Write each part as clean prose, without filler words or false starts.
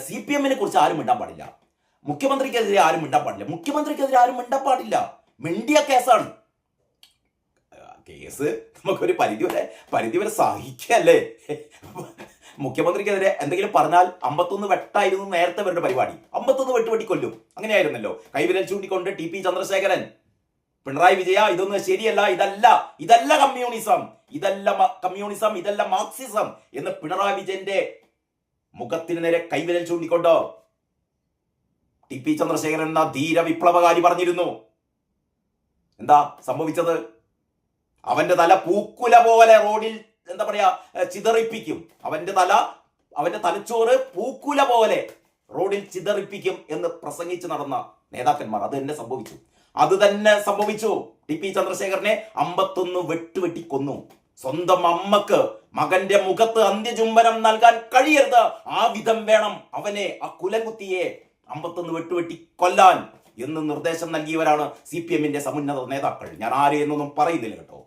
CPM-നെ കുറിച്ച് ആരും മിണ്ടാൻ പാടില്ല, മുഖ്യമന്ത്രിക്കെതിരെ ആരും മിണ്ടാൻ പാടില്ല, മുഖ്യമന്ത്രിക്കെതിരെ ആരും മിണ്ടാൻ പാടില്ല. മിണ്ടിയ കേസാണ്. കേസ് നമുക്കൊരു പരിധിവരെ സഹിക്കല്ലേ. മുഖ്യമന്ത്രിക്കെതിരെ എന്തെങ്കിലും പറഞ്ഞാൽ 51 വെട്ടായിരുന്നു നേരത്തെ വരുന്ന പരിപാടി. 51 വെട്ടുവെട്ടിക്കൊല്ലും, അങ്ങനെയായിരുന്നല്ലോ. കൈവിരൽ ചൂണ്ടിക്കൊണ്ട് TP ചന്ദ്രശേഖരൻ, പിണറായി വിജയ, ഇതൊന്നും ശരിയല്ല, ഇതല്ല കമ്മ്യൂണിസം, ഇതല്ല മാർക്സിസം എന്ന് പിണറായി വിജയന്റെ മുഖത്തിന് നേരെ കൈവിരൽ ചൂണ്ടിക്കൊണ്ട് TP ചന്ദ്രശേഖരൻ എന്ന ധീര വിപ്ലവകാരി പറഞ്ഞിരുന്നു. എന്താ സംഭവിച്ചത്? അവന്റെ തല പൂക്കുല പോലെ റോഡിൽ എന്താ പറയാ ചിതറിപ്പിക്കും. അവന്റെ തലച്ചോറ് പൂക്കുല പോലെ റോഡിൽ ചിതറിപ്പിക്കും എന്ന് പ്രസംഗിച്ച് നടന്ന നേതാക്കന്മാർ. അത് തന്നെ സംഭവിച്ചു. TP ചന്ദ്രശേഖരനെ 51 വെട്ടുവെട്ടി കൊന്നു. സ്വന്തം അമ്മക്ക് മകന്റെ മുഖത്ത് അന്ത്യചുംബനം നൽകാൻ കഴിയരുത്, ആ വിധം വേണം അവനെ, ആ കുലകുത്തിയെ 51 വെട്ടുവെട്ടി കൊല്ലാൻ എന്ന് നിർദ്ദേശം നൽകിയവരാണ് CPM-ന്റെ സമുന്നത നേതാക്കൾ. ഞാൻ ആരെയെന്നൊന്നും പറയുന്നില്ല കേട്ടോ,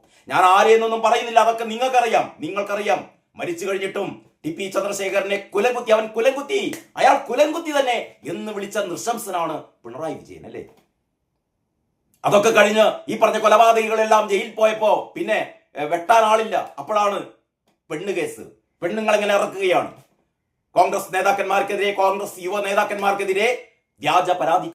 അതൊക്കെ നിങ്ങൾക്കറിയാം. മരിച്ചു കഴിഞ്ഞിട്ടും TP ചന്ദ്രശേഖരനെ അവൻ അയാൾ കുലംകുത്തി തന്നെ എന്ന് വിളിച്ച നൃശംസനാണ് പിണറായി വിജയൻ, അല്ലേ? അതൊക്കെ കഴിഞ്ഞ് ഈ പറഞ്ഞ കൊലപാതകികളെല്ലാം ജയിലിൽ പോയപ്പോ പിന്നെ വെട്ടാൻ ആളില്ല. അപ്പോഴാണ് കേസ്. പെണ്ണുങ്ങൾ എങ്ങനെ ഇറക്കുകയാണ്. കോൺഗ്രസ് നേതാക്കന്മാർക്കെതിരെ, കോൺഗ്രസ് യുവ നേതാക്കന്മാർക്കെതിരെ വ്യാജ പരാതി